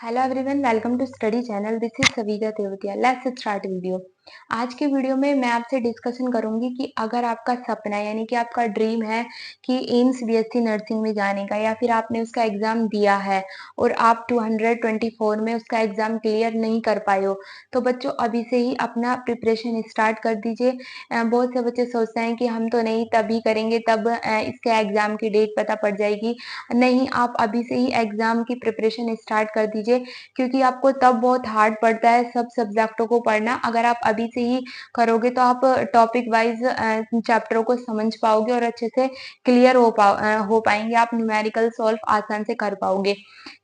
Hello everyone, welcome to study channel. This is Savita Tewatia. Let's start video. आज के video में मैं आपसे डिस्कशन करूंगी कि अगर आपका सपना यानी कि आपका ड्रीम है कि एम्स बीएससी नर्सिंग में जाने का, या फिर आपने उसका एग्जाम दिया है और आप 224 में उसका एग्जाम क्लियर नहीं कर पाए हो, तो बच्चों अभी से ही अपना प्रिपरेशन स्टार्ट कर दीजिए। बहुत से बच्चे सोचते हैं कि हम तो नहीं, तभी करेंगे तब इसके एग्जाम की डेट पता पड़ जाएगी। नहीं, आप अभी से ही एग्जाम की प्रिपरेशन स्टार्ट कर दीजिए, क्योंकि आपको तब बहुत हार्ड पड़ता है सब सब्जेक्टों को पढ़ना। अगर आप अभी से ही करोगे तो आप टॉपिक वाइज चैप्टरों को समझ पाओगे और अच्छे से क्लियर हो पाएंगे। आप न्यूमेरिकल सॉल्व आसान से कर पाओगे।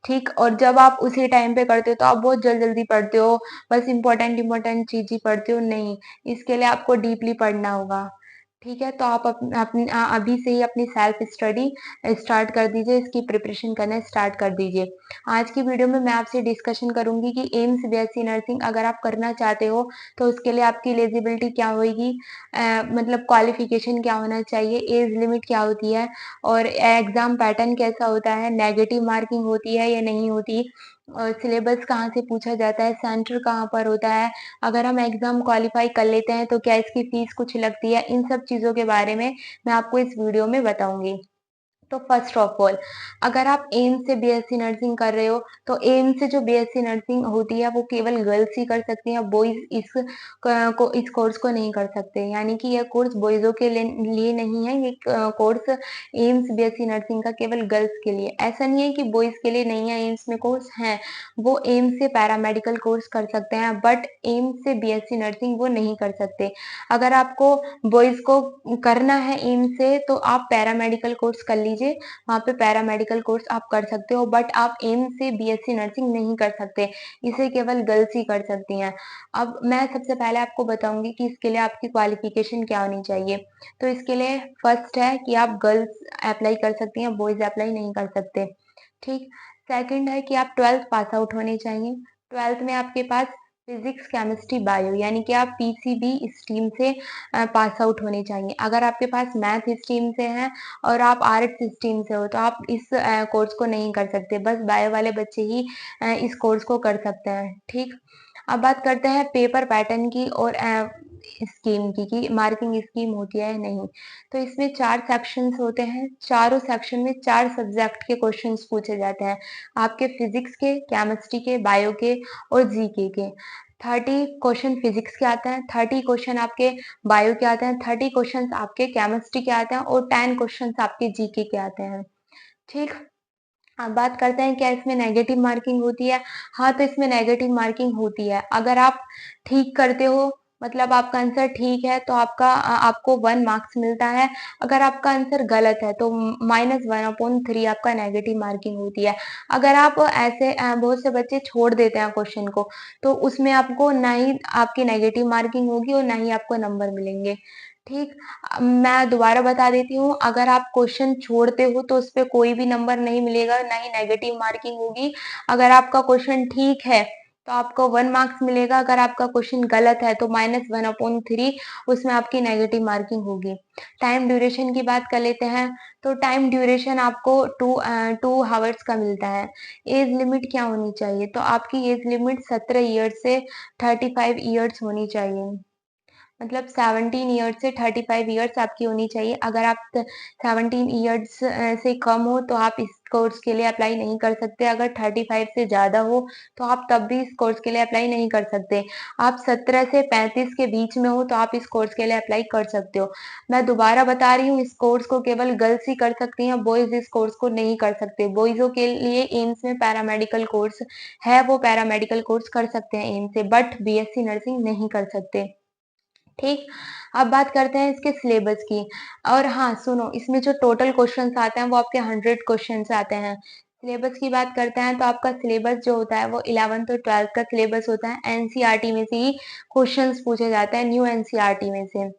ठीक। और जब आप उसी टाइम पे करते हो तो आप बहुत जल्दी पढ़ते हो, बस इंपॉर्टेंट चीज ही पढ़ते हो। नहीं, इसके लिए आपको डीपली पढ़ना होगा। ठीक है, तो आप अभी से ही अपनी सेल्फ स्टडी स्टार्ट कर दीजिए, इसकी प्रिपरेशन करना स्टार्ट कर दीजिए। आज की वीडियो में मैं आपसे डिस्कशन करूंगी कि एम्स बीएससी नर्सिंग अगर आप करना चाहते हो तो उसके लिए आपकी एलिजिबिलिटी क्या होगी, मतलब क्वालिफिकेशन क्या होना चाहिए, एज लिमिट क्या होती है, और एग्जाम पैटर्न कैसा होता है, नेगेटिव मार्किंग होती है या नहीं होती, और सिलेबस कहाँ से पूछा जाता है, सेंटर कहाँ पर होता है, अगर हम एग्जाम क्वालिफाई कर लेते हैं तो क्या इसकी फीस कुछ लगती है। इन सब चीजों के बारे में मैं आपको इस वीडियो में बताऊंगी। तो फर्स्ट ऑफ ऑल, अगर आप एम्स से बीएससी नर्सिंग कर रहे हो तो एम्स से जो बीएससी नर्सिंग होती है वो केवल गर्ल्स ही कर सकती हैं, बॉयज इस कोर्स को नहीं कर सकते। यानी कि यह कोर्स बॉयजों के लिए नहीं है, ये कोर्स एम्स बीएससी नर्सिंग का केवल गर्ल्स के लिए। ऐसा नहीं है कि बॉयज के लिए नहीं है, एम्स में कोर्स है, वो एम्स से पैरामेडिकल कोर्स कर सकते हैं, बट एम्स से बीएससी नर्सिंग वो नहीं कर सकते। अगर आपको बॉयज को करना है एम्स से तो आप पैरामेडिकल कोर्स कर लीजिए, वहाँ पे पैरामेडिकल कोर्स आप कर सकते हो, बट आप एम्स से बीएससी नर्सिंग नहीं कर सकते, इसे केवल गर्ल्स ही कर सकती हैं। अब मैं सबसे पहले आपको बताऊंगी कि इसके लिए आपकी क्वालिफिकेशन क्या होनी चाहिए। तो इसके लिए फर्स्ट है कि आप गर्ल्स अप्लाई कर सकती हैं, बॉयज अप्लाई नहीं कर सकते। ठीक। सेकंड है कि आप 12th पास आउट होने चाहिए। 12th में आपके पास फिजिक्स, केमिस्ट्री, बायो यानी कि आप पीसीबी स्ट्रीम से पास आउट होने चाहिए। अगर आपके पास मैथ स्ट्रीम से है और आप आर्ट्स स्ट्रीम से हो तो आप इस कोर्स को नहीं कर सकते, बस बायो वाले बच्चे ही इस कोर्स को कर सकते हैं। ठीक। अब बात करते हैं पेपर पैटर्न की और स्कीम की, कि मार्किंग स्कीम होती है नहीं। तो इसमें 4 सेक्शंस होते हैं, चारों सेक्शन में 4 सब्जेक्ट के क्वेश्चंस पूछे जाते हैं, आपके फिजिक्स के, केमिस्ट्री के, बायो के और जीके के। 30 क्वेश्चन फिजिक्स के आते हैं, 30 क्वेश्चन आपके बायो के आते हैं, 30 क्वेश्चन आपके केमिस्ट्री के आते हैं और 10 क्वेश्चन आपके जीके के आते हैं। ठीक। अब बात करते हैं क्या इसमें नेगेटिव मार्किंग होती है। हाँ, तो इसमें नेगेटिव मार्किंग होती है। अगर आप ठीक करते हो, मतलब आपका आंसर ठीक है, तो आपको 1 मार्क्स मिलता है। अगर आपका आंसर गलत है तो -1/3 आपका नेगेटिव मार्किंग होती है। अगर आप ऐसे बहुत से बच्चे छोड़ देते हैं क्वेश्चन को, तो उसमें आपको ना ही आपकी नेगेटिव मार्किंग होगी और ना ही आपको नंबर मिलेंगे। ठीक। मैं दोबारा बता देती हूँ, अगर आप क्वेश्चन छोड़ते हो तो उसपे कोई भी नंबर नहीं मिलेगा, ना ही नेगेटिव मार्किंग होगी। अगर आपका क्वेश्चन ठीक है तो आपको 1 मार्क्स मिलेगा, अगर आपका क्वेश्चन गलत है तो -1/3 उसमें आपकी नेगेटिव मार्किंग होगी। टाइम ड्यूरेशन की बात कर लेते हैं। तो टाइम ड्यूरेशन आपको 2 हावर्स का मिलता है। एज लिमिट क्या होनी चाहिए, तो आपकी एज लिमिट 17 ईयर्स से 35 ईयर्स होनी चाहिए। मतलब 17 ईयर्स से 35 ईयर्स आपकी होनी चाहिए। अगर आप 17 ईयर्स से कम हो तो आप इस कोर्स के लिए अप्लाई नहीं कर सकते। अगर 35 से ज़्यादा हो तो आप तब भी इस कोर्स के लिए अप्लाई नहीं कर सकते। आप 17 से 35 के बीच में हो तो आप इस कोर्स के लिए अप्लाई कर सकते हो। मैं दोबारा बता रही हूँ, इस कोर्स को केवल गर्ल्स ही कर सकती हैं, बॉयज इस कोर्स को नहीं कर सकते। बॉयजों के लिए एम्स में पैरामेडिकल कोर्स है, वो पैरामेडिकल कोर्स कर सकते हैं एम्स से, बट बीएससी नर्सिंग नहीं कर सकते। ठीक। अब बात करते हैं इसके सिलेबस की। और हाँ सुनो, इसमें जो टोटल क्वेश्चंस आते हैं वो आपके 100 क्वेश्चंस आते हैं। सिलेबस की बात करते हैं तो आपका सिलेबस जो होता है वो 11th और 12th का सिलेबस होता है। एनसीईआरटी में से ही क्वेश्चंस पूछे जाते हैं, न्यू एनसीईआरटी में से।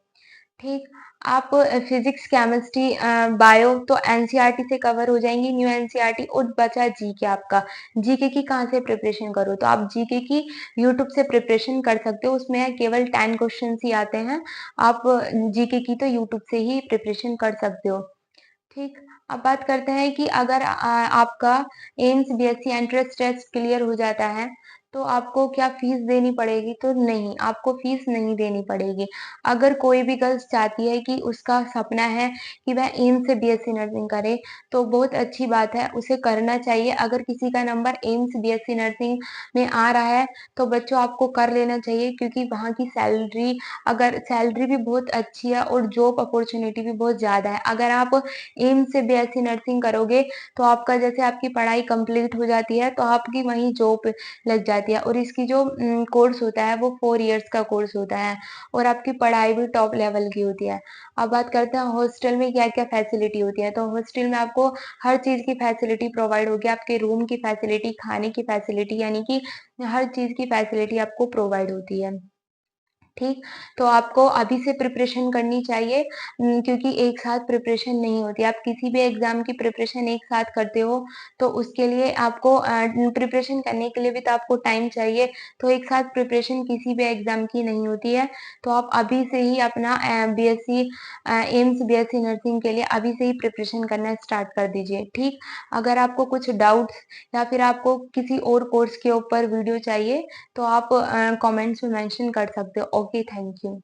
ठीक। आप फिजिक्स, केमिस्ट्री, बायो तो एनसीईआरटी से कवर हो जाएंगी, न्यू एनसीईआरटी, और बचा जीके आपका। जीके की कहाँ से प्रिपरेशन करो, तो आप जीके की यूट्यूब से प्रिपरेशन कर सकते हो, उसमें केवल 10 क्वेश्चन ही आते हैं। आप जीके की तो यूट्यूब से ही प्रिपरेशन कर सकते हो। ठीक। अब बात करते हैं कि अगर आपका AIIMS BSc entrance test clear हो जाता है, तो आपको क्या फीस देनी पड़ेगी? तो नहीं, आपको फीस नहीं देनी पड़ेगी। अगर कोई भी गर्ल्स चाहती है कि उसका सपना है कि वह एम्स से बीएससी नर्सिंग करे, तो बहुत अच्छी बात है, उसे करना चाहिए। अगर किसी का नंबर एम्स बीएससी नर्सिंग में आ रहा है, तो बच्चों आपको कर लेना चाहिए, क्योंकि वहाँ की सैलरी भी बहुत अच्छी है और जॉब अपॉर्च्युनिटी भी बहुत ज़्यादा है। अगर आप एम्स से बीएससी नर्सिंग करोगे, तो आपका जैसे आपकी पढ़ाई कंप्लीट हो जाती है, तो आपकी वहीं जॉब लग जाती है, और इसकी जो कोर्स होता है वो 4 इयर्स का कोर्स होता है, और आपकी पढ़ाई भी टॉप लेवल की होती है। अब बात करते हैं हॉस्टल में क्या-क्या फैसिलिटी होती है। तो हॉस्टल में आपको हर चीज़ की फैसिलिटी प्रोवाइड होगी, आपके रूम की फैसिलिटी, खाने की फैसिलिटी, यानी कि हर चीज़ की फैसिलिटी आपको प्रोवाइड होती है। ठीक, तो आपको अभी से प्रिपरेशन करनी चाहिए, क्योंकि एक साथ प्रिपरेशन नहीं होती। आप किसी भी एग्ज़ाम की प्रिपरेशन एक साथ करते हो, तो उसके लिए आपको प्रिपरेशन करने के लिए भी तो आपको टाइम चाहिए, तो एक साथ प्रिपरेशन किसी भी एग्ज़ाम की नहीं होती है। तो आप अभी से ही अपना एम्स बीएससी नर्सिंग के लिए अभी से ही प्रिपरेशन करना स्टार्ट कर दीजिए, ठीक? अगर आपको कुछ डाउट्स या फिर आपको किसी और कोर्स के ऊपर वीडियो चाहिए, तो आप कमेंट्स में मेंशन कर सकते हो। Okay, thank you.